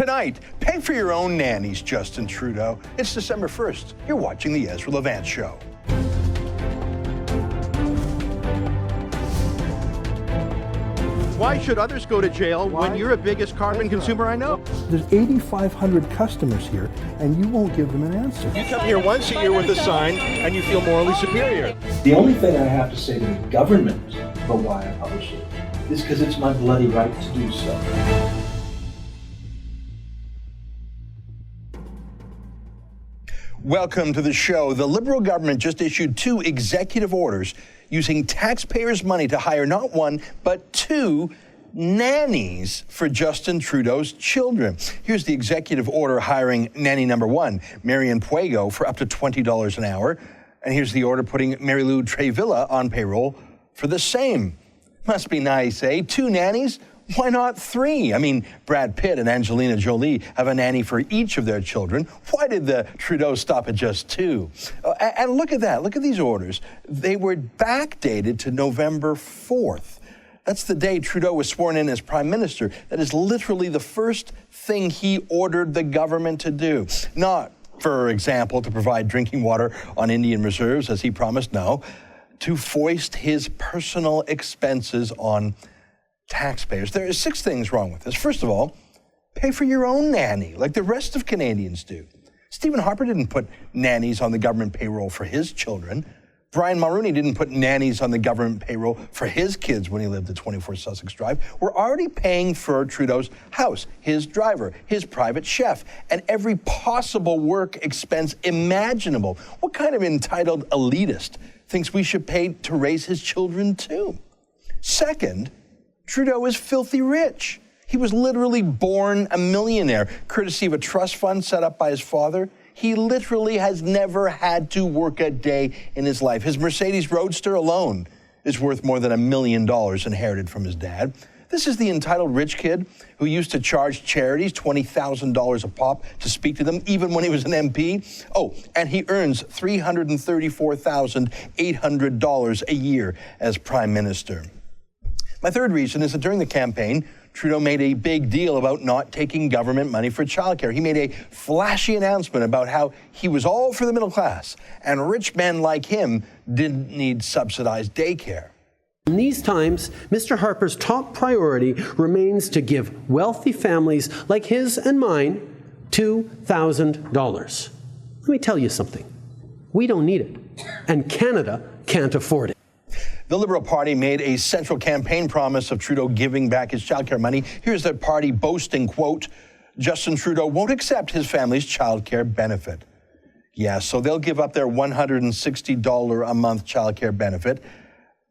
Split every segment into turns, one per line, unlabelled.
Tonight, pay for your own nannies, Justin Trudeau. It's December 1st. You're watching the Ezra Levant Show.
Why should others go to jail when you're the biggest carbon consumer I know?
There's 8,500 customers here, and you won't give them an answer.
You come here once a year with a sign, and you feel morally superior.
The only thing I have to say to the government about why I publish it is because it's my bloody right to do so.
Welcome to the show. The Liberal government just issued 2 executive orders using taxpayers' money to hire not 1, but 2 nannies for Justin Trudeau's children. Here's the executive order hiring nanny number 1, Marian Puego, for up to $20 an hour. And here's the order putting Mary Lou Trevilla on payroll for the same. Must be nice, eh? 2 nannies? Why not 3? I mean, Brad Pitt and Angelina Jolie have a nanny for each of their children. Why did the Trudeau stop at just 2? And look at that. Look at these orders. They were backdated to November 4th. That's the day Trudeau was sworn in as Prime Minister. That is literally the first thing he ordered the government to do. Not, for example, to provide drinking water on Indian reserves, as he promised, no. To foist his personal expenses on taxpayers. There are 6 things wrong with this. First of all, pay for your own nanny, like the rest of Canadians do. Stephen Harper didn't put nannies on the government payroll for his children. Brian Mulroney didn't put nannies on the government payroll for his kids when he lived at 24 Sussex Drive. We're already paying for Trudeau's house, his driver, his private chef, and every possible work expense imaginable. What kind of entitled elitist thinks we should pay to raise his children too? Second, Trudeau is filthy rich. He was literally born a millionaire, courtesy of a trust fund set up by his father. He literally has never had to work a day in his life. His Mercedes Roadster alone is worth more than $1 million inherited from his dad. This is the entitled rich kid who used to charge charities $20,000 a pop to speak to them, even when he was an MP. Oh, and he earns $334,800 a year as Prime Minister. My third reason is that during the campaign, Trudeau made a big deal about not taking government money for childcare. He made a flashy announcement about how he was all for the middle class, and rich men like him didn't need subsidized daycare.
In these times, Mr. Harper's top priority remains to give wealthy families like his and mine $2,000. Let me tell you something. We don't need it, and Canada can't afford it.
The Liberal Party made a central campaign promise of Trudeau giving back his childcare money. Here's the party boasting, quote, Justin Trudeau won't accept his family's childcare benefit. Yeah, so they'll give up their $160 a month childcare benefit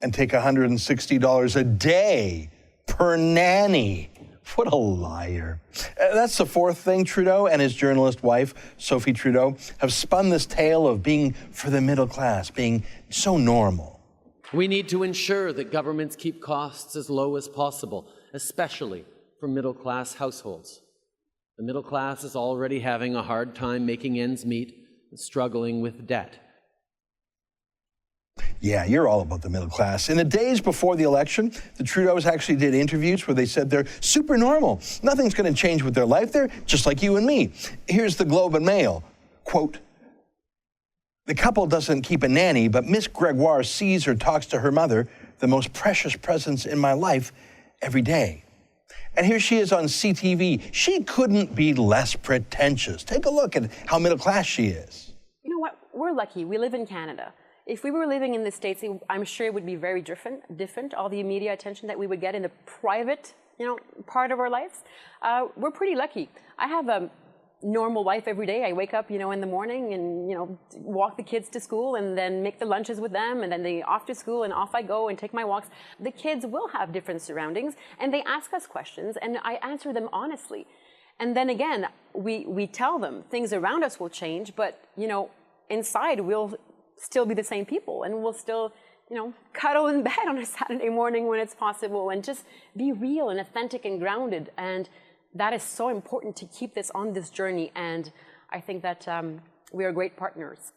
and take $160 a day per nanny. What a liar. That's the fourth thing. Trudeau and his journalist wife, Sophie Trudeau, have spun this tale of being for the middle class, being so normal.
We need to ensure that governments keep costs as low as possible, especially for middle-class households. The middle class is already having a hard time making ends meet and struggling with debt.
Yeah, you're all about the middle class. In the days before the election, the Trudeaus actually did interviews where they said they're super normal. Nothing's going to change with their life. They're just like you and me. Here's the Globe and Mail. Quote, the couple doesn't keep a nanny, but Miss Gregoire sees or talks to her mother, the most precious presence in my life, every day. And here she is on CTV. She couldn't be less pretentious. Take a look at how middle class she is.
You know what? We're lucky. We live in Canada. If we were living in the States, I'm sure it would be very different, all the media attention that we would get in the private, part of our lives. We're pretty lucky. I have a normal life every day. I wake up, in the morning and, walk the kids to school and then make the lunches with them, and then they off to school and off I go and take my walks. The kids will have different surroundings and they ask us questions and I answer them honestly. And then again, we tell them things around us will change, but, inside we'll still be the same people and we'll still, cuddle in bed on a Saturday morning when it's possible and just be real and authentic and grounded. And that is so important to keep this on this journey, and I think that we are great partners.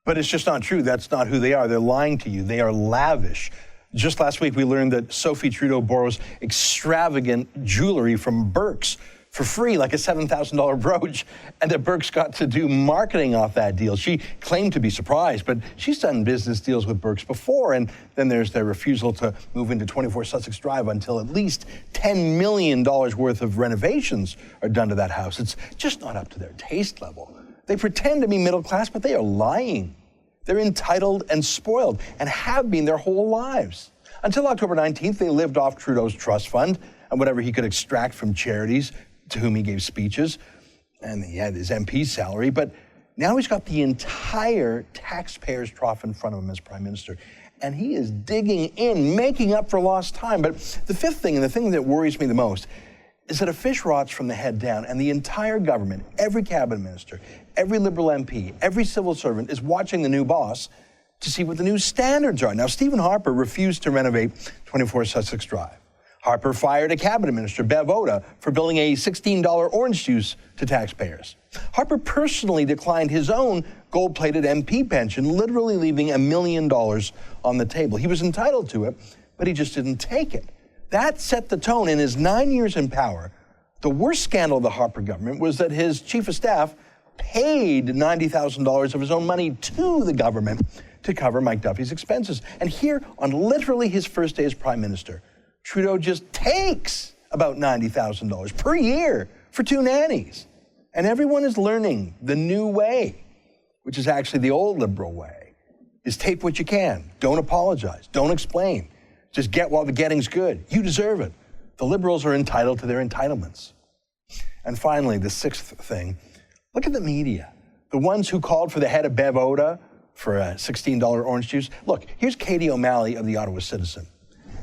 But it's just not true. That's not who they are. They're lying to you. They are lavish. Just last week, we learned that Sophie Trudeau borrows extravagant jewelry from Burke's for free, like a $7,000 brooch, and that Burke's got to do marketing off that deal. She claimed to be surprised, but she's done business deals with Burke's before, and then there's their refusal to move into 24 Sussex Drive until at least $10 million worth of renovations are done to that house. It's just not up to their taste level. They pretend to be middle class, but they are lying. They're entitled and spoiled, and have been their whole lives. Until October 19th, they lived off Trudeau's trust fund and whatever he could extract from charities to whom he gave speeches, and he had his MP salary, but now he's got the entire taxpayers' trough in front of him as Prime Minister, and he is digging in, making up for lost time. But the fifth thing, and the thing that worries me the most, is that a fish rots from the head down, and the entire government, every cabinet minister, every Liberal MP, every civil servant is watching the new boss to see what the new standards are. Now, Stephen Harper refused to renovate 24 Sussex Drive. Harper fired a cabinet minister, Bev Oda, for billing a $16 orange juice to taxpayers. Harper personally declined his own gold-plated MP pension, literally leaving $1 million on the table. He was entitled to it, but he just didn't take it. That set the tone. In his 9 years in power, the worst scandal of the Harper government was that his chief of staff paid $90,000 of his own money to the government to cover Mike Duffy's expenses. And here, on literally his first day as Prime Minister, Trudeau just takes about $90,000 per year for 2 nannies. And everyone is learning the new way, which is actually the old Liberal way, is take what you can. Don't apologize. Don't explain. Just get while the getting's good. You deserve it. The Liberals are entitled to their entitlements. And finally, the sixth thing, look at the media. The ones who called for the head of Bev Oda for a $16 orange juice. Look, here's Katie O'Malley of the Ottawa Citizen.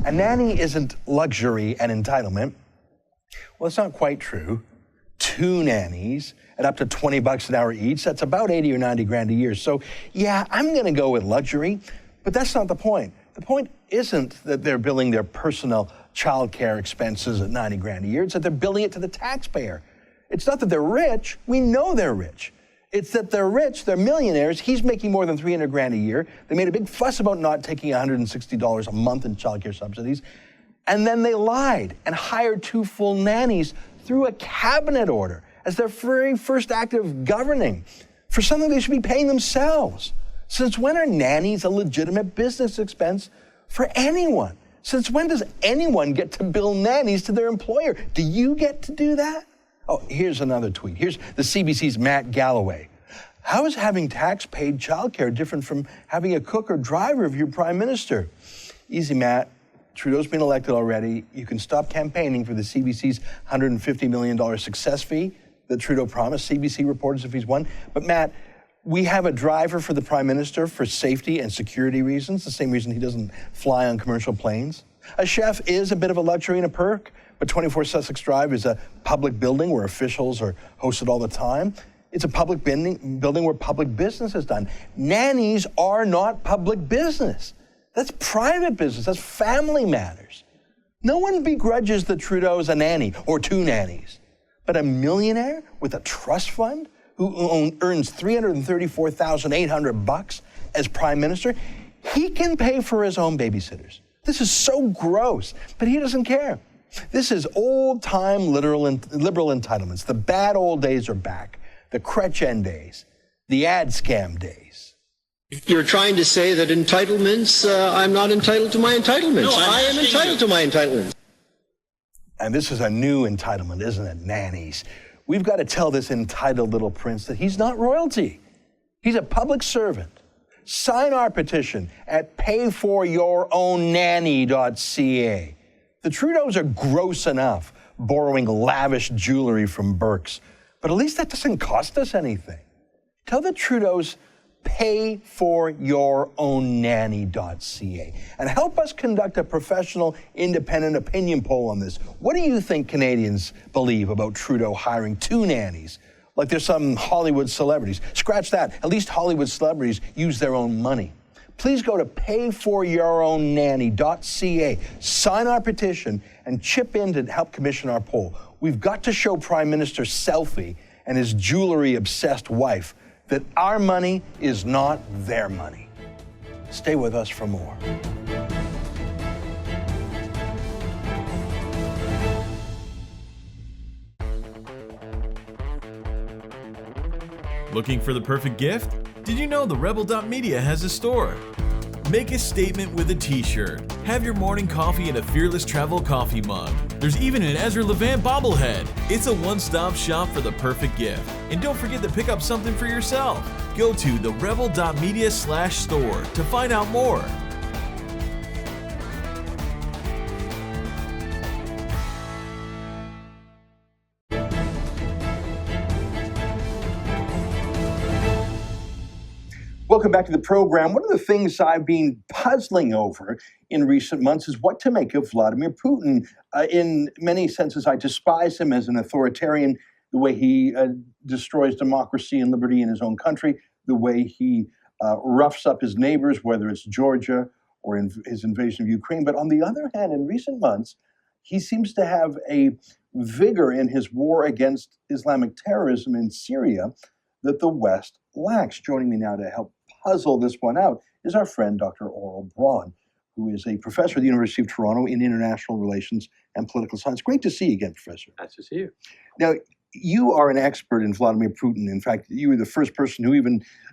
A nanny isn't luxury and entitlement. Well, it's not quite true. 2 nannies at up to $20 an hour each, that's about 80 or 90 grand a year. So yeah, I'm gonna go with luxury, but that's not the point. The point isn't that they're billing their personal childcare expenses at 90 grand a year, it's that they're billing it to the taxpayer. It's not that they're rich, we know they're rich. It's that they're rich, they're millionaires, he's making more than 300 grand a year. They made a big fuss about not taking $160 a month in childcare subsidies. And then they lied and hired 2 full nannies through a cabinet order as their very first act of governing for something they should be paying themselves. Since when are nannies a legitimate business expense for anyone? Since when does anyone get to bill nannies to their employer? Do you get to do that? Oh, here's another tweet. Here's the CBC's Matt Galloway. How is having tax-paid childcare different from having a cook or driver if you're Prime Minister? Easy, Matt. Trudeau's been elected already. You can stop campaigning for the CBC's $150 million success fee that Trudeau promised CBC reporters if he's won. But Matt, we have a driver for the Prime Minister for safety and security reasons, the same reason he doesn't fly on commercial planes. A chef is a bit of a luxury and a perk, but 24 Sussex Drive is a public building where officials are hosted all the time. It's a public building where public business is done. Nannies are not public business. That's private business. That's family matters. No one begrudges that Trudeau's a nanny or 2 nannies. But a millionaire with a trust fund who earns $334,800 as Prime Minister, he can pay for his own babysitters. This is so gross, but he doesn't care. This is old-time liberal entitlements. The bad old days are back. The Chrétien days, the ad scam days.
You're trying to say that entitlements, I'm not entitled to my entitlements. No, I am entitled to my entitlements.
And this is a new entitlement, isn't it? Nannies. We've got to tell this entitled little prince that he's not royalty. He's a public servant. Sign our petition at payforyourownNanny.ca. The Trudeaus are gross enough borrowing lavish jewelry from Burke's, but at least that doesn't cost us anything. Tell the Trudeaus, payforyourownNanny.ca, and help us conduct a professional, independent opinion poll on this. What do you think Canadians believe about Trudeau hiring 2 nannies? Like they're some Hollywood celebrities. Scratch that. At least Hollywood celebrities use their own money. Please go to payforyourownNanny.ca, sign our petition, and chip in to help commission our poll. We've got to show Prime Minister Selfie and his jewelry-obsessed wife that our money is not their money. Stay with us for more.
Looking for the perfect gift? Did you know TheRebel.media has a store? Make a statement with a t-shirt. Have your morning coffee in a Fearless Travel coffee mug. There's even an Ezra Levant bobblehead. It's a one-stop shop for the perfect gift. And don't forget to pick up something for yourself. Go to TheRebel.media/store to find out more.
Welcome back to the program. One of the things I've been puzzling over in recent months is what to make of Vladimir Putin. In many senses, I despise him as an authoritarian, the way he destroys democracy and liberty in his own country, the way he roughs up his neighbors, whether it's Georgia or in his invasion of Ukraine. But on the other hand, in recent months, he seems to have a vigor in his war against Islamic terrorism in Syria that the West lacks. Joining me now to help puzzle this one out is our friend, Dr. Aurel Braun, who is a professor at the University of Toronto in international relations and political science. Great to see you again, Professor.
Nice to see you.
Now, you are an expert in Vladimir Putin. In fact, you were the first person who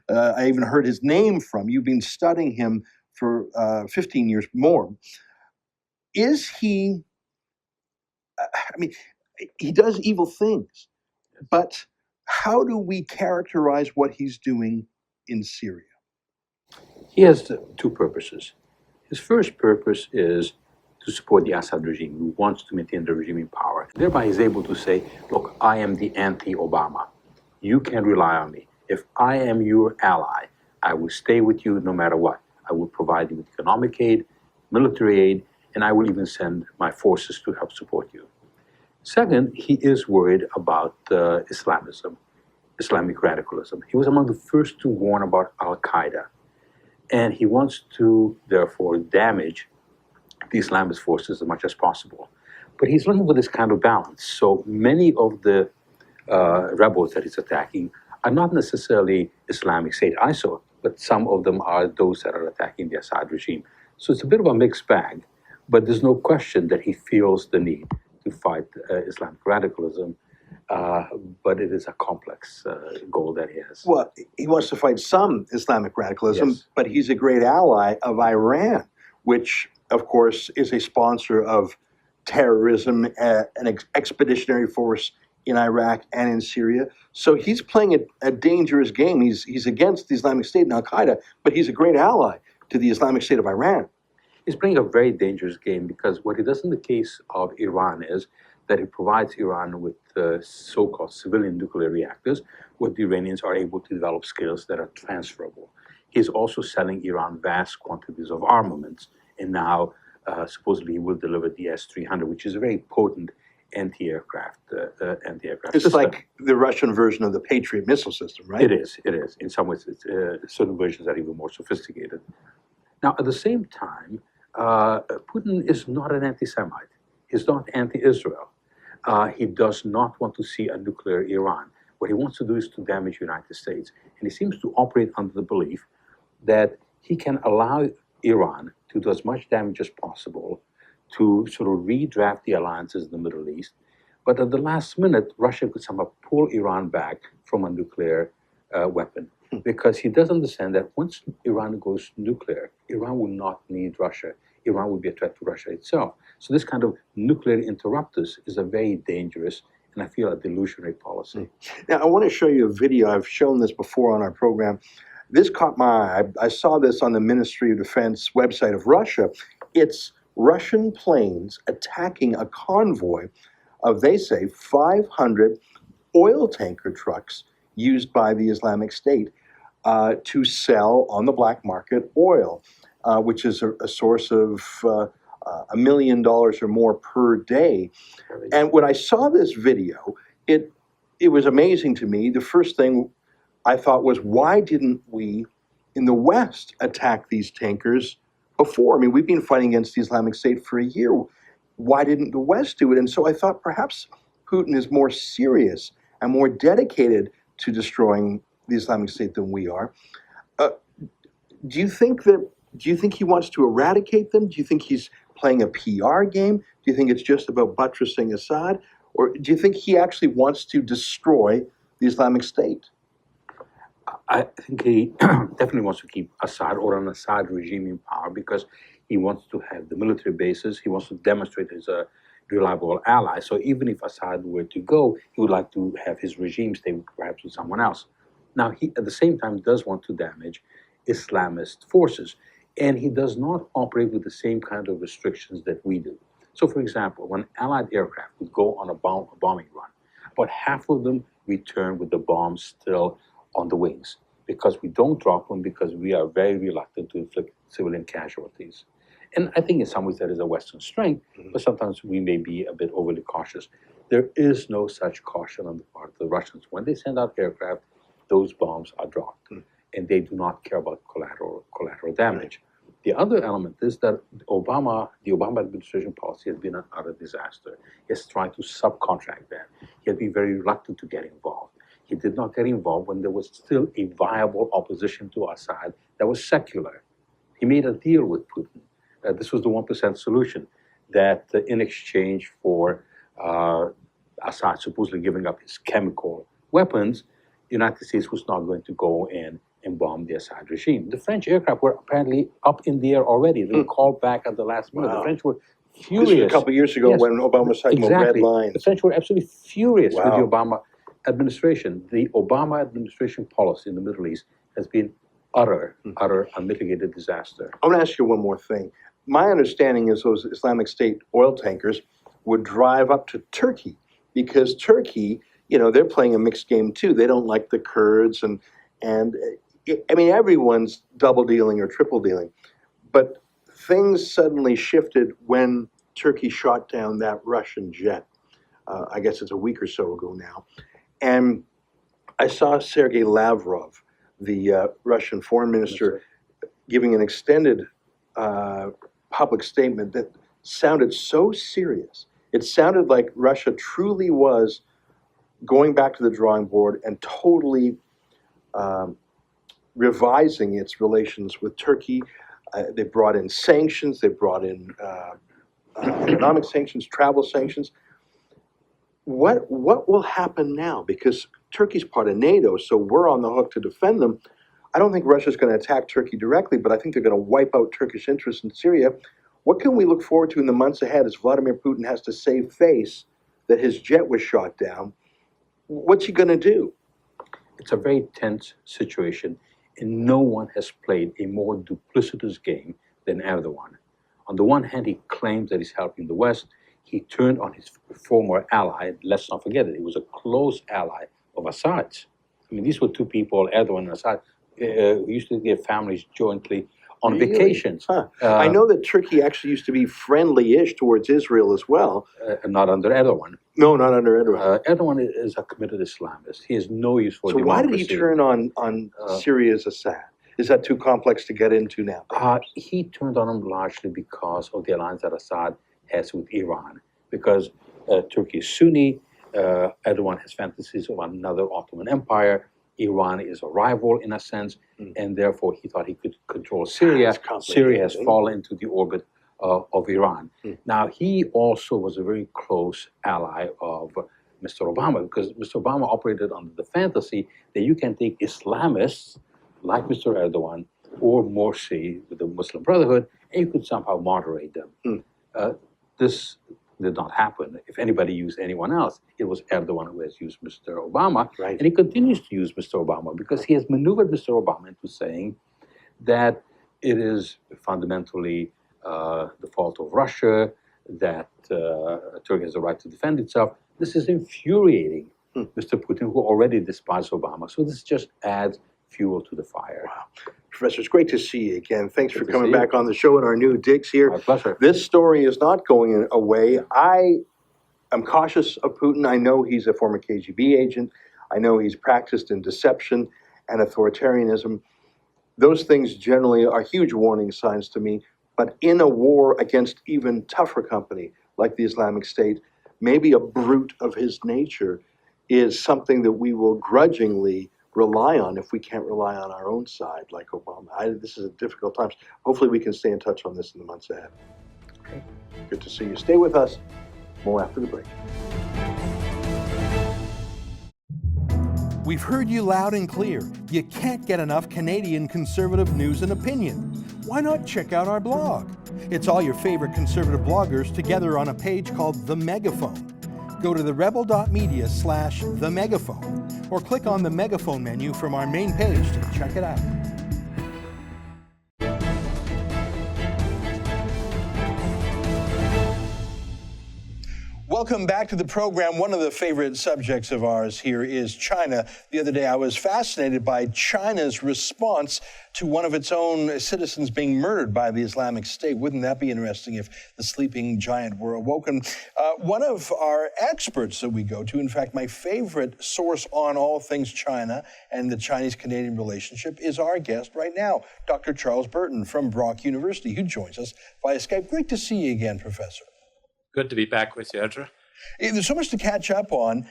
I even heard his name from. You've been studying him for 15 years more. Is he, he does evil things, but how do we characterize what he's doing in Syria?
He has two purposes. His first purpose is to support the Assad regime, who wants to maintain the regime in power. Thereby, he's able to say, look, I am the anti-Obama. You can rely on me. If I am your ally, I will stay with you no matter what. I will provide you with economic aid, military aid, and I will even send my forces to help support you. Second, he is worried about Islamism, Islamic radicalism. He was among the first to warn about Al-Qaeda. And he wants to, therefore, damage the Islamist forces as much as possible. But he's looking for this kind of balance. So many of the rebels that he's attacking are not necessarily Islamic State, ISIL, but some of them are those that are attacking the Assad regime. So it's a bit of a mixed bag, but there's no question that he feels the need to fight Islamic radicalism. But it is a complex goal that he has.
Well, he wants to fight some Islamic radicalism, yes, but he's a great ally of Iran, which, of course, is a sponsor of terrorism, an expeditionary force in Iraq and in Syria. So he's playing a dangerous game. He's against the Islamic State and Al-Qaeda, but he's a great ally to the Islamic State of Iran.
He's playing a very dangerous game because what he does in the case of Iran is that he provides Iran with so-called civilian nuclear reactors, where the Iranians are able to develop skills that are transferable. He's also selling Iran vast quantities of armaments, and now supposedly he will deliver the S-300, which is a very potent anti-aircraft
It's
system.
like the Russian version of the Patriot missile system, right?
It is. In some ways, certain versions are even more sophisticated. Now, at the same time, Putin is not an anti-Semite. He's not anti-Israel. He does not want to see a nuclear Iran. What he wants to do is to damage the United States. And he seems to operate under the belief that he can allow Iran to do as much damage as possible, to sort of redraft the alliances in the Middle East. But at the last minute, Russia could somehow pull Iran back from a nuclear weapon. Because he does understand that once Iran goes nuclear, Iran will not need Russia. Iran will be a threat to Russia itself. So this kind of nuclear interrupters is a very dangerous and I feel a delusionary policy.
Now, I want to show you a video. I've shown this before on our program. This caught my eye. I saw this on the Ministry of Defense website of Russia. It's Russian planes attacking a convoy of, they say, 500 oil tanker trucks used by the Islamic State to sell on the black market oil, which is a source of $1 million or more per day. And when I saw this video, it was amazing to me. The first thing I thought was, why didn't we in the West attack these tankers before? I mean, we've been fighting against the Islamic State for a year. Why didn't the West do it? And so I thought perhaps Putin is more serious and more dedicated to destroying the Islamic State than we are. Do you think he wants to eradicate them? Do you think he's playing a PR game? Do you think it's just about buttressing Assad? Or do you think he actually wants to destroy the Islamic State?
I think he definitely wants to keep Assad or an Assad regime in power because he wants to have the military bases. He wants to demonstrate he's a reliable ally. So even if Assad were to go, he would like to have his regime stay perhaps with someone else. Now, he at the same time does want to damage Islamist forces, and he does not operate with the same kind of restrictions that we do. So, for example, when Allied aircraft would go on a bombing run, about half of them return with the bombs still on the wings, because we don't drop them because we are very reluctant to inflict civilian casualties. And I think in some ways that is a Western strength, but sometimes we may be a bit overly cautious. There is no such caution on the part of the Russians. When they send out aircraft, those bombs are dropped, and they do not care about collateral damage. The other element is that the Obama administration policy has been an utter disaster. He has tried to subcontract that. He has been very reluctant to get involved. He did not get involved when there was still a viable opposition to Assad that was secular. He made a deal with Putin. This was the 1% solution, that in exchange for Assad supposedly giving up his chemical weapons, the United States was not going to go in and bomb the Assad regime. The French aircraft were apparently up in the air already. They were called back at the last minute. The French were furious.
This was a couple of years ago when Obama was talking about red lines.
The French were absolutely furious with the Obama administration. The Obama administration policy in the Middle East has been utter unmitigated disaster.
I want to ask you one more thing. My understanding is those Islamic State oil tankers would drive up to Turkey because Turkey, they're playing a mixed game too. They don't like the Kurds and I mean, everyone's double dealing or triple dealing, but things suddenly shifted when Turkey shot down that Russian jet. I guess it's a week or so ago now. And I saw Sergei Lavrov, the Russian foreign minister, giving an extended public statement that sounded so serious. It sounded like Russia truly was going back to the drawing board and totally revising its relations with Turkey. They brought in sanctions, they brought in economic sanctions, travel sanctions. What will happen now? Because Turkey's part of NATO, so we're on the hook to defend them. I don't think Russia's going to attack Turkey directly, but I think they're going to wipe out Turkish interests in Syria. What can we look forward to in the months ahead as Vladimir Putin has to save face that his jet was shot down? What's he going to do?
It's a very tense situation, and no one has played a more duplicitous game than Erdogan. On the one hand, he claims that he's helping the West. He turned on his former ally. Let's not forget it. He was a close ally of Assad's. I mean, these were two people, Erdogan and Assad, who used to get families jointly on vacations.
I know that Turkey actually used to be friendly-ish towards Israel as well.
Not under Erdogan.
No, not under Erdogan.
Erdogan is a committed Islamist. He has no use for democracy.
So why did he turn on Syria's Assad? Is that too complex to get into now?
He turned on him largely because of the alliance that Assad has with Iran. Because Turkey is Sunni, Erdogan has fantasies of another Ottoman Empire, Iran is a rival in a sense, and therefore he thought he could control Syria. Syria has fallen into the orbit of Iran. Now, he also was a very close ally of Mr. Obama, because Mr. Obama operated under the fantasy that you can take Islamists like Mr. Erdogan or Morsi with the Muslim Brotherhood, and you could somehow moderate them. This did not happen. If anybody used anyone else, it was Erdogan who has used Mr. Obama. And he continues to use Mr. Obama because he has maneuvered Mr. Obama into saying that it is fundamentally the fault of Russia, that Turkey has the right to defend itself. This is infuriating Mr. Putin, who already despised Obama. So this just adds fuel to the fire.
Wow. Professor, it's great to see you again. Thanks for coming back on the show and our new digs here.
My pleasure.
This story is not going away. I am cautious of Putin. I know he's a former KGB agent. I know he's practiced in deception and authoritarianism. Those things generally are huge warning signs to me. But in a war against even tougher company like the Islamic State, maybe a brute of his nature is something that we will grudgingly rely on if we can't rely on our own side like Obama. This is a difficult time. Hopefully we can stay in touch on this in the months ahead. Okay. Good to see you. Stay with us. More after the break.
We've heard you loud and clear. You can't get enough Canadian conservative news and opinion. Why not check out our blog? It's all your favorite conservative bloggers together on a page called The Megaphone. Go to TheRebel.media/TheMegaphone or click on the Megaphone menu from our main page to check it out.
Welcome back to the program. One of the favorite subjects of ours here is China. The other day, I was fascinated by China's response to one of its own citizens being murdered by the Islamic State. Wouldn't that be interesting if the sleeping giant were awoken? One of our experts that we go to, in fact, my favorite source on all things China and the Chinese-Canadian relationship, is our guest right now, Dr. Charles Burton from Brock University, who joins us via Skype. Great to see you again, Professor.
Good to be back with you, Ezra.
There's so much to catch up on.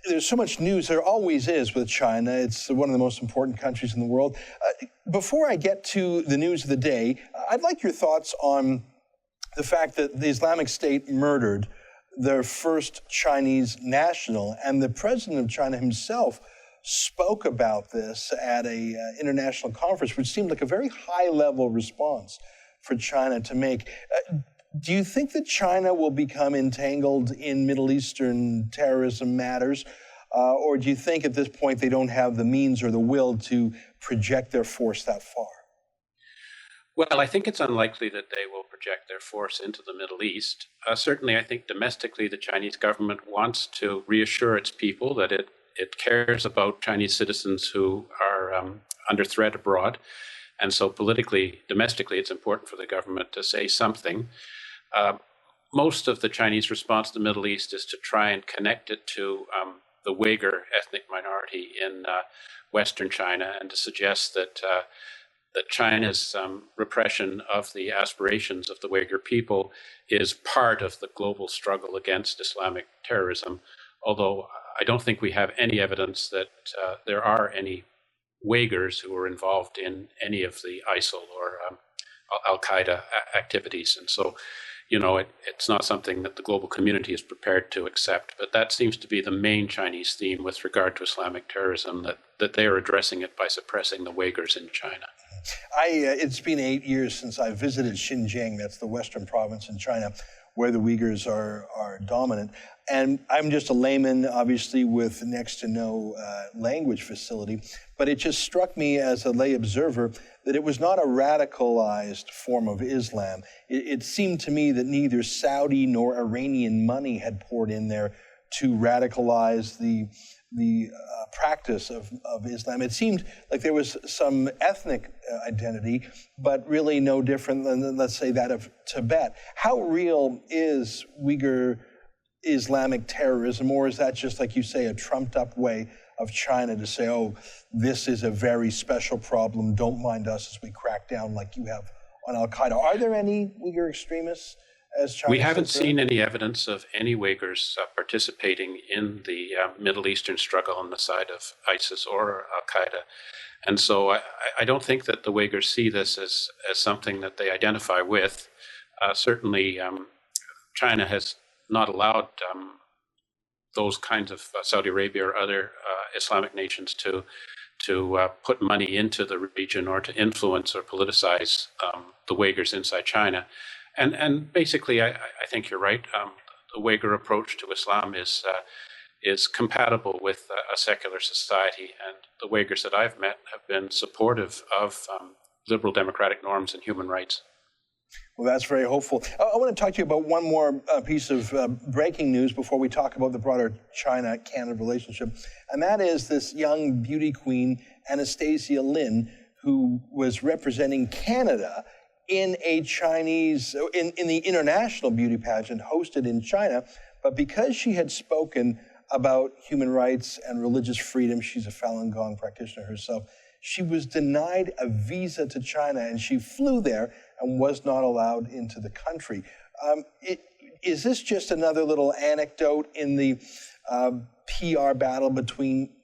There's so much news. There always is with China. It's one of the most important countries in the world. Before I get to the news of the day, I'd like your thoughts on the fact that the Islamic State murdered their first Chinese national, and the president of China himself spoke about this at an international conference, which seemed like a very high-level response for China to make. Do you think that China will become entangled in Middle Eastern terrorism matters? Or do you think at this point they don't have the means or the will to project their force that far?
Well, I think it's unlikely that they will project their force into the Middle East. Certainly, I think domestically the Chinese government wants to reassure its people that it cares about Chinese citizens who are under threat abroad. And so politically, domestically, it's important for the government to say something. Most of the Chinese response to the Middle East is to try and connect it to the Uyghur ethnic minority in Western China, and to suggest that China's repression of the aspirations of the Uyghur people is part of the global struggle against Islamic terrorism, although I don't think we have any evidence that there are any Uyghurs who are involved in any of the ISIL or Al-Qaeda activities. And so, it's not something that the global community is prepared to accept. But that seems to be the main Chinese theme with regard to Islamic terrorism, that they are addressing it by suppressing the Uyghurs in China.
It's been 8 years since I visited Xinjiang. That's the western province in China, where the Uyghurs are dominant. And I'm just a layman, obviously, with next to no language facility. But it just struck me as a lay observer that it was not a radicalized form of Islam. It seemed to me that neither Saudi nor Iranian money had poured in there to radicalize the practice of Islam. It seemed like there was some ethnic identity, but really no different than, let's say, that of Tibet. How real is Uyghur Islamic terrorism, or is that just, like you say, a trumped-up way of China to say, oh, this is a very special problem, don't mind us as we crack down like you have on Al-Qaeda? Are there any Uyghur extremists?
We haven't seen any evidence of any Uyghurs participating in the Middle Eastern struggle on the side of ISIS or Al-Qaeda. And so I don't think that the Uyghurs see this as something that they identify with. Certainly, China has not allowed those kinds of Saudi Arabia or other Islamic nations to put money into the region or to influence or politicize the Uyghurs inside China. And basically, I think you're right. The Uyghur approach to Islam is compatible with a secular society, and the Uyghurs that I've met have been supportive of liberal democratic norms and human rights.
Well, that's very hopeful. I want to talk to you about one more piece of breaking news before we talk about the broader China-Canada relationship, and that is this young beauty queen, Anastasia Lin, who was representing Canada in a Chinese, in the international beauty pageant hosted in China. But because she had spoken about human rights and religious freedom, she's a Falun Gong practitioner herself, she was denied a visa to China, and she flew there and was not allowed into the country. Is this just another little anecdote in the PR battle between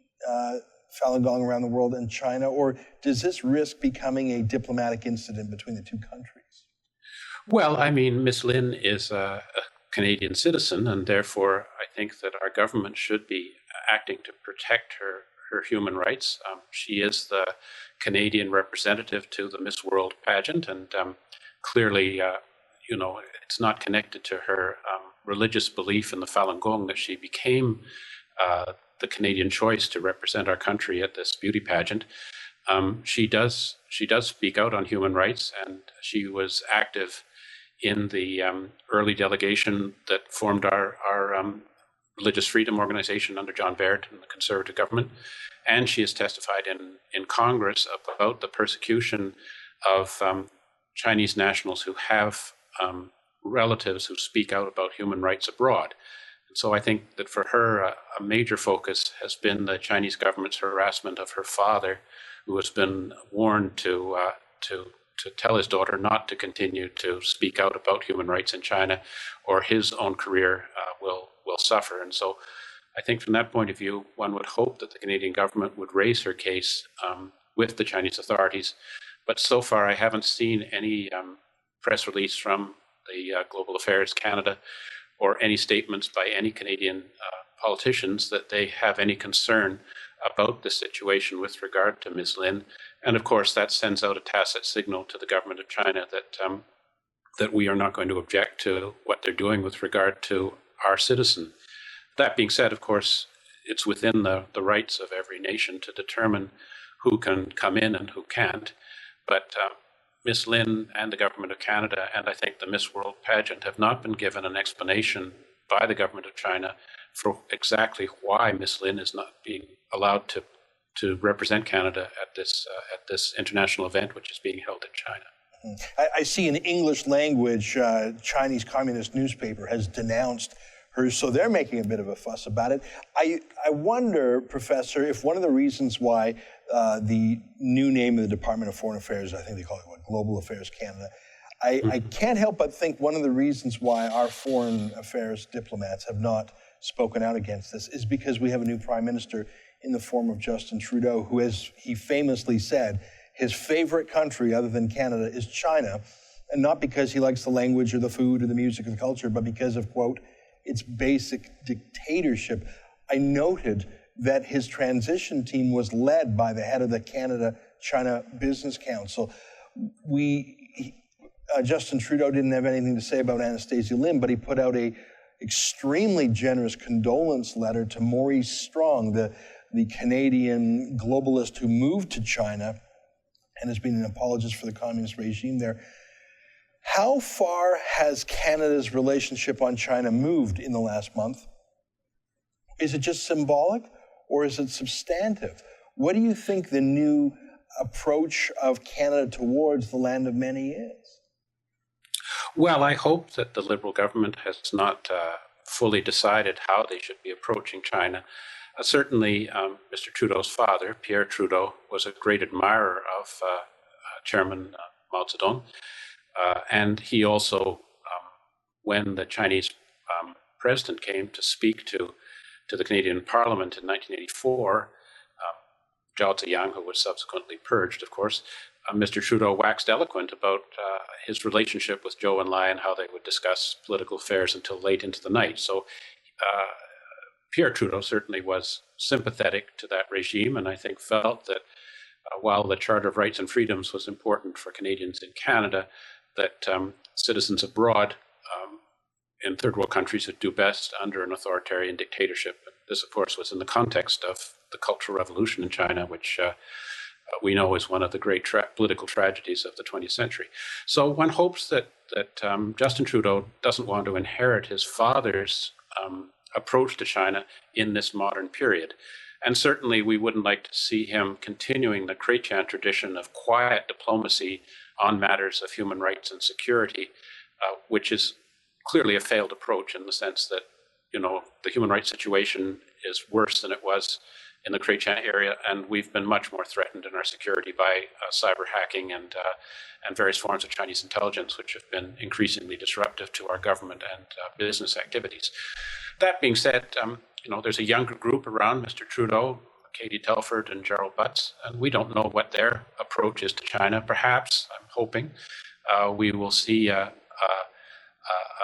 Falun Gong around the world and China, or does this risk becoming a diplomatic incident between the two countries?
Well, I mean, Ms. Lin is a Canadian citizen, and therefore I think that our government should be acting to protect her human rights. She is the Canadian representative to the Miss World pageant, and clearly, it's not connected to her religious belief in the Falun Gong that she became the Canadian choice to represent our country at this beauty pageant. She does speak out on human rights, and she was active in the early delegation that formed our religious freedom organization under John Baird and the Conservative government. And she has testified in Congress about the persecution of Chinese nationals who have relatives who speak out about human rights abroad. And so I think that for her, a major focus has been the Chinese government's harassment of her father, who has been warned to tell his daughter not to continue to speak out about human rights in China, or his own career will suffer. And so I think from that point of view, one would hope that the Canadian government would raise her case with the Chinese authorities. But so far, I haven't seen any press release from the Global Affairs Canada or any statements by any Canadian politicians that they have any concern about the situation with regard to Ms. Lin. And of course, that sends out a tacit signal to the government of China that we are not going to object to what they're doing with regard to our citizen. That being said, of course, it's within the rights of every nation to determine who can come in and who can't. But Ms. Lin and the government of Canada, and I think the Miss World pageant, have not been given an explanation by the government of China for exactly why Ms. Lin is not being allowed to represent Canada at this international event, which is being held in China.
I see an English language Chinese communist newspaper has denounced her, so they're making a bit of a fuss about it. I wonder, Professor, if one of the reasons why the new name of the Department of Foreign Affairs, I think they call it Global Affairs Canada, I can't help but think one of the reasons why our foreign affairs diplomats have not spoken out against this is because we have a new prime minister in the form of Justin Trudeau, who, as he famously said, his favorite country other than Canada is China, and not because he likes the language or the food or the music or the culture, but because of, quote, its basic dictatorship. I noted that his transition team was led by the head of the Canada-China Business Council. Justin Trudeau didn't have anything to say about Anastasia Lim, but he put out a extremely generous condolence letter to Maurice Strong, the Canadian globalist who moved to China and has been an apologist for the communist regime there. How far has Canada's relationship on China moved in the last month? Is it just symbolic or is it substantive? What do you think the new approach of Canada towards the land of many is?
Well, I hope that the Liberal government has not fully decided how they should be approaching China. Certainly, Mr. Trudeau's father, Pierre Trudeau, was a great admirer of Chairman Mao Zedong. And he also, when the Chinese president came to speak to the Canadian Parliament in 1984, Zhao Ziyang, who was subsequently purged, of course, Mr. Trudeau waxed eloquent about his relationship with Zhou Enlai and how they would discuss political affairs until late into the night. So Pierre Trudeau certainly was sympathetic to that regime, and I think felt that while the Charter of Rights and Freedoms was important for Canadians in Canada, that citizens abroad in third world countries would do best under an authoritarian dictatorship. This, of course, was in the context of the Cultural Revolution in China, which we know is one of the great political tragedies of the 20th century. So one hopes that Justin Trudeau doesn't want to inherit his father's approach to China in this modern period. And certainly we wouldn't like to see him continuing the Chrétien tradition of quiet diplomacy on matters of human rights and security, which is clearly a failed approach in the sense that, the human rights situation is worse than it was in the Chrétien area, and we've been much more threatened in our security by cyber hacking and various forms of Chinese intelligence, which have been increasingly disruptive to our government and business activities. That being said, there's a younger group around Mr. Trudeau, Katie Telford and Gerald Butts, and we don't know what their approach is to China. Perhaps, I'm hoping, we will see a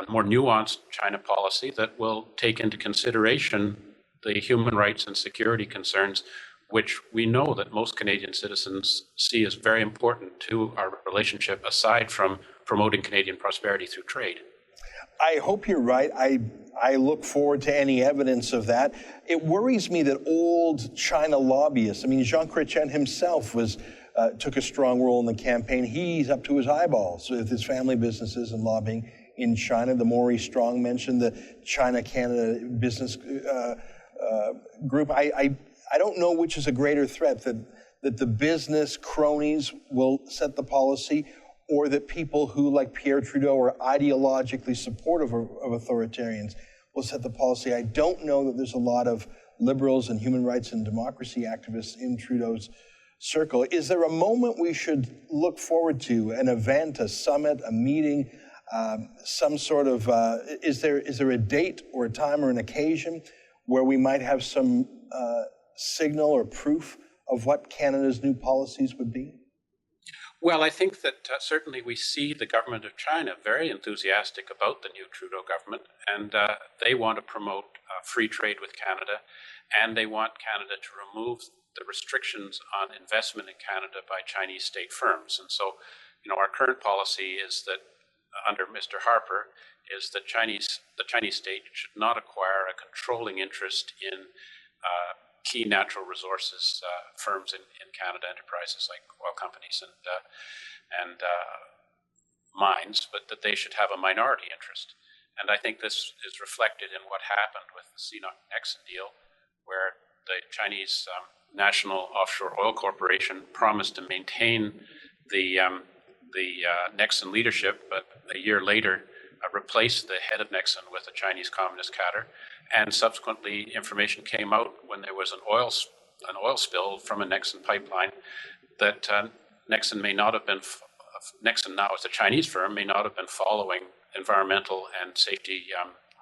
more nuanced China policy that will take into consideration the human rights and security concerns, which we know that most Canadian citizens see as very important to our relationship, aside from promoting Canadian prosperity through trade.
I hope you're right. I look forward to any evidence of that. It worries me that old China lobbyists, I mean, Jean Chrétien himself took a strong role in the campaign. He's up to his eyeballs with his family businesses and lobbying in China. The Maurice Strong mentioned the China-Canada business group. I don't know which is a greater threat, that the business cronies will set the policy, or that people who, like Pierre Trudeau, are ideologically supportive of authoritarians will set the policy. I don't know that there's a lot of liberals and human rights and democracy activists in Trudeau's circle. Is there a moment we should look forward to, an event, a summit, a meeting, some sort of, is there a date or a time or an occasion where we might have some signal or proof of what Canada's new policies would be?
Well, I think that certainly we see the government of China very enthusiastic about the new Trudeau government, and they want to promote free trade with Canada, and they want Canada to remove the restrictions on investment in Canada by Chinese state firms. And so, our current policy is that under Mr. Harper is that the Chinese state should not acquire a controlling interest in key natural resources firms in Canada, enterprises like oil companies and mines, but that they should have a minority interest. And I think this is reflected in what happened with the CNOOC-Nexen deal, where the Chinese National Offshore Oil Corporation promised to maintain the Nexen leadership, but a year later replaced the head of Nexen with a Chinese communist cadre. And subsequently, information came out when there was an oil spill from a Nexen pipeline that Nexen may not have been, Nexen now as a Chinese firm, may not have been following environmental and safety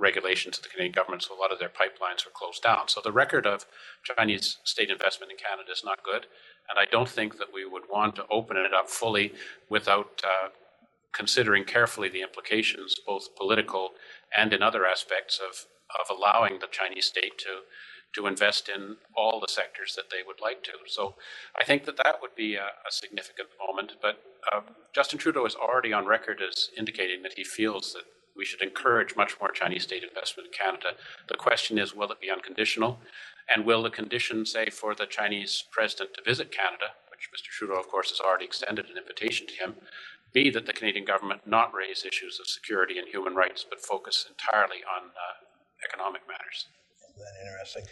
regulations of the Canadian government, so a lot of their pipelines were closed down. So the record of Chinese state investment in Canada is not good, and I don't think that we would want to open it up fully without considering carefully the implications, both political and in other aspects of allowing the Chinese state to invest in all the sectors that they would like to. So I think that would be a significant moment. But Justin Trudeau is already on record as indicating that he feels that we should encourage much more Chinese state investment in Canada. The question is, will it be unconditional? And will the condition, say, for the Chinese president to visit Canada, which Mr. Trudeau, of course, has already extended an invitation to him, be that the Canadian government not raise issues of security and human rights, but focus entirely on economic matters?
Interesting.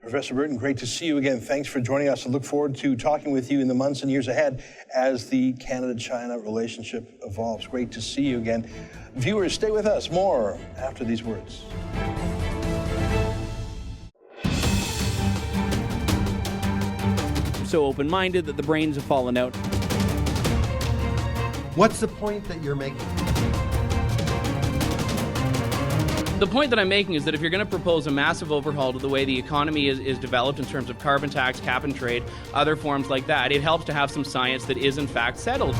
Professor Burton, great to see you again. Thanks for joining us. I look forward to talking with you in the months and years ahead as the Canada-China relationship evolves. Great to see you again. Viewers, stay with us. More after these words.
So open-minded that the brains have fallen out.
What's the point that you're making?
The point that I'm making is that if you're going to propose a massive overhaul to the way the economy is developed in terms of carbon tax, cap and trade, other forms like that, it helps to have some science that is in fact settled.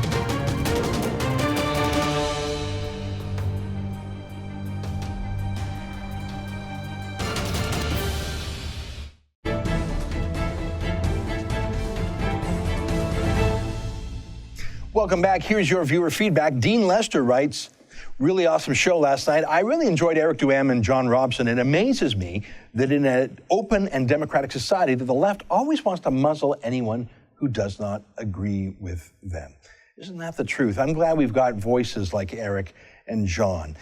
Welcome back. Here's your viewer feedback. Dean Lester writes, really awesome show last night. I really enjoyed Eric Duham and John Robson. It amazes me that in an open and democratic society that the left always wants to muzzle anyone who does not agree with them. Isn't that the truth? I'm glad we've got voices like Eric and John.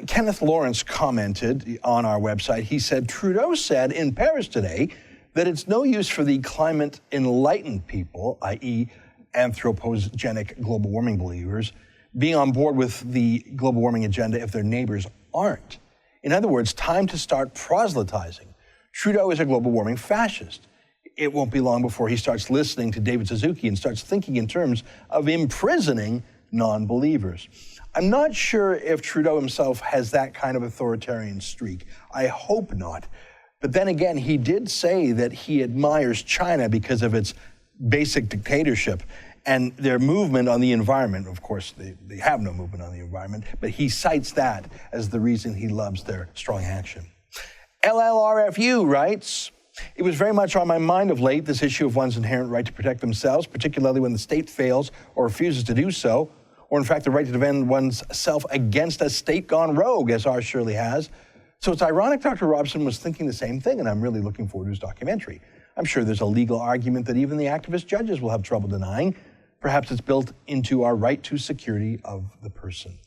Kenneth Lawrence commented on our website. He said, Trudeau said in Paris today that it's no use for the climate enlightened people, i.e., anthropogenic global warming believers, being on board with the global warming agenda if their neighbors aren't. In other words, time to start proselytizing. Trudeau is a global warming fascist. It won't be long before he starts listening to David Suzuki and starts thinking in terms of imprisoning non-believers. I'm not sure if Trudeau himself has that kind of authoritarian streak. I hope not. But then again, he did say that he admires China because of its basic dictatorship and their movement on the environment. Of course, they have no movement on the environment, but he cites that as the reason he loves their strong action. LLRFU writes, it was very much on my mind of late, this issue of one's inherent right to protect themselves, particularly when the state fails or refuses to do so, or in fact the right to defend one's self against a state gone rogue, as ours surely has. So it's ironic Dr. Robson was thinking the same thing, and I'm really looking forward to his documentary. I'm sure there's a legal argument that even the activist judges will have trouble denying. Perhaps it's built into our right to security of the person.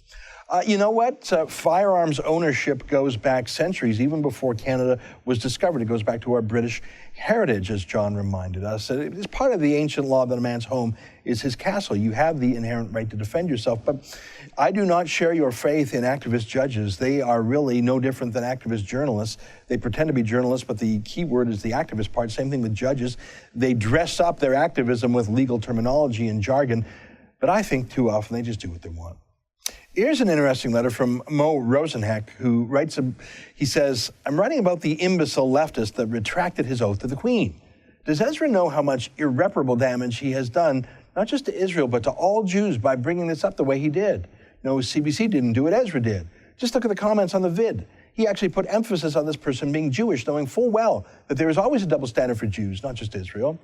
You know what? Firearms ownership goes back centuries, even before Canada was discovered. It goes back to our British heritage, as John reminded us. It's part of the ancient law that a man's home is his castle. You have the inherent right to defend yourself. But I do not share your faith in activist judges. They are really no different than activist journalists. They pretend to be journalists, but the key word is the activist part. Same thing with judges. They dress up their activism with legal terminology and jargon, but I think too often they just do what they want. Here's an interesting letter from Mo Rosenheck, who writes, he says, I'm writing about the imbecile leftist that retracted his oath to the Queen. Does Ezra know how much irreparable damage he has done, not just to Israel, but to all Jews by bringing this up the way he did? No, CBC didn't do it, Ezra did. Just look at the comments on the vid. He actually put emphasis on this person being Jewish, knowing full well that there is always a double standard for Jews, not just Israel.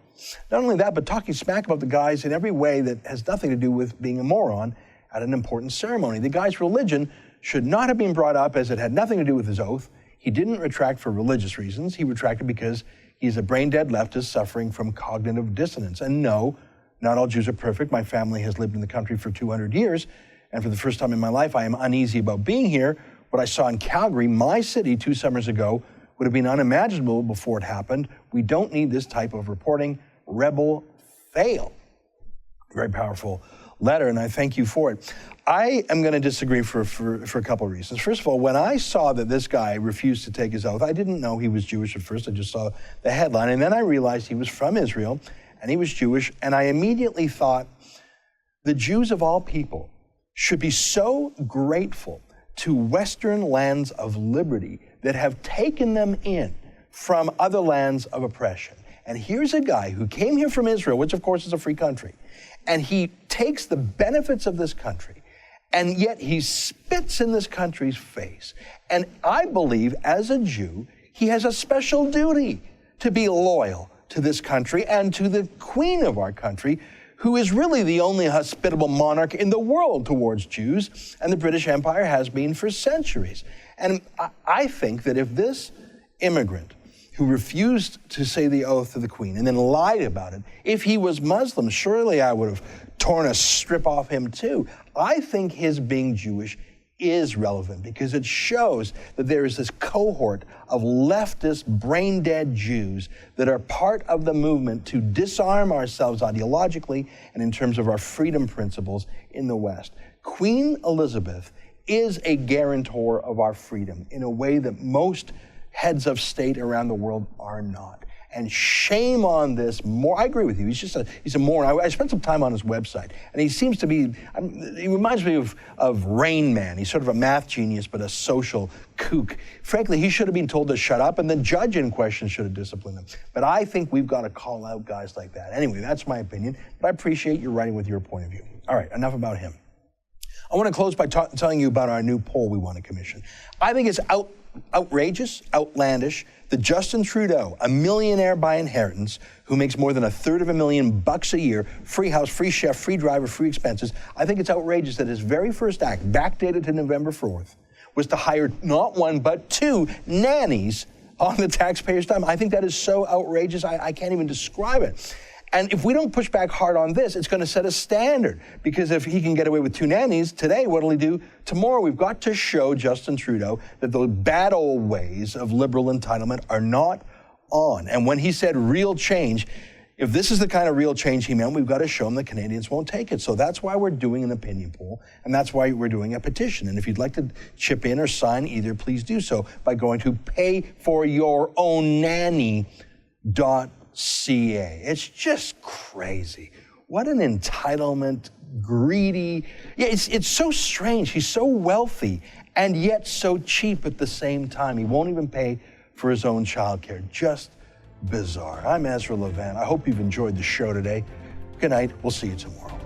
Not only that, but talking smack about the guys in every way that has nothing to do with being a moron at an important ceremony. The guy's religion should not have been brought up, as it had nothing to do with his oath. He didn't retract for religious reasons. He retracted because he's a brain-dead leftist suffering from cognitive dissonance. And no, not all Jews are perfect. My family has lived in the country for 200 years, and for the first time in my life, I am uneasy about being here. What I saw in Calgary, my city, 2 summers ago, would have been unimaginable before it happened. We don't need this type of reporting. Rebel fail. Very powerful letter, and I thank you for it. I am going to disagree for a couple of reasons. First of all, when I saw that this guy refused to take his oath, I didn't know he was Jewish at first. I just saw the headline, and then I realized he was from Israel, and he was Jewish, and I immediately thought, the Jews of all people should be so grateful to Western lands of liberty that have taken them in from other lands of oppression. And here's a guy who came here from Israel, which of course is a free country, and he takes the benefits of this country, and yet he spits in this country's face. And I believe, as a Jew, he has a special duty to be loyal to this country and to the Queen of our country, who is really the only hospitable monarch in the world towards Jews, and the British Empire has been for centuries. And I think that if this immigrant who refused to say the oath to the Queen and then lied about it, if he was Muslim, surely I would have torn a strip off him too. I think his being Jewish is relevant because it shows that there is this cohort of leftist, brain-dead Jews that are part of the movement to disarm ourselves ideologically and in terms of our freedom principles in the West. Queen Elizabeth is a guarantor of our freedom in a way that most heads of state around the world are not. And shame on this. I agree with you. He's a moron. I spent some time on his website, and he seems to be, he reminds me of Rain Man. He's sort of a math genius, but a social kook. Frankly, he should have been told to shut up, and the judge in question should have disciplined him. But I think we've got to call out guys like that. Anyway, that's my opinion, but I appreciate you writing with your point of view. All right, enough about him. I want to close by telling you about our new poll we want to commission. I think it's outrageous, outlandish, that Justin Trudeau, a millionaire by inheritance, who makes more than $250,000 a year, free house, free chef, free driver, free expenses, I think it's outrageous that his very first act, backdated to November 4th, was to hire not one, but 2 nannies on the taxpayers' time. I think that is so outrageous, I can't even describe it. And if we don't push back hard on this, it's going to set a standard. Because if he can get away with 2 nannies today, what'll he do tomorrow? We've got to show Justin Trudeau that those bad old ways of liberal entitlement are not on. And when he said real change, if this is the kind of real change he meant, we've got to show him that Canadians won't take it. So that's why we're doing an opinion poll, and that's why we're doing a petition. And if you'd like to chip in or sign either, please do so by going to payforyourownnanny.ca. It's just crazy. What an entitlement, greedy. Yeah, it's so strange. He's so wealthy and yet so cheap at the same time. He won't even pay for his own childcare. Just bizarre. I'm Ezra Levant. I hope you've enjoyed the show today. Good night. We'll see you tomorrow.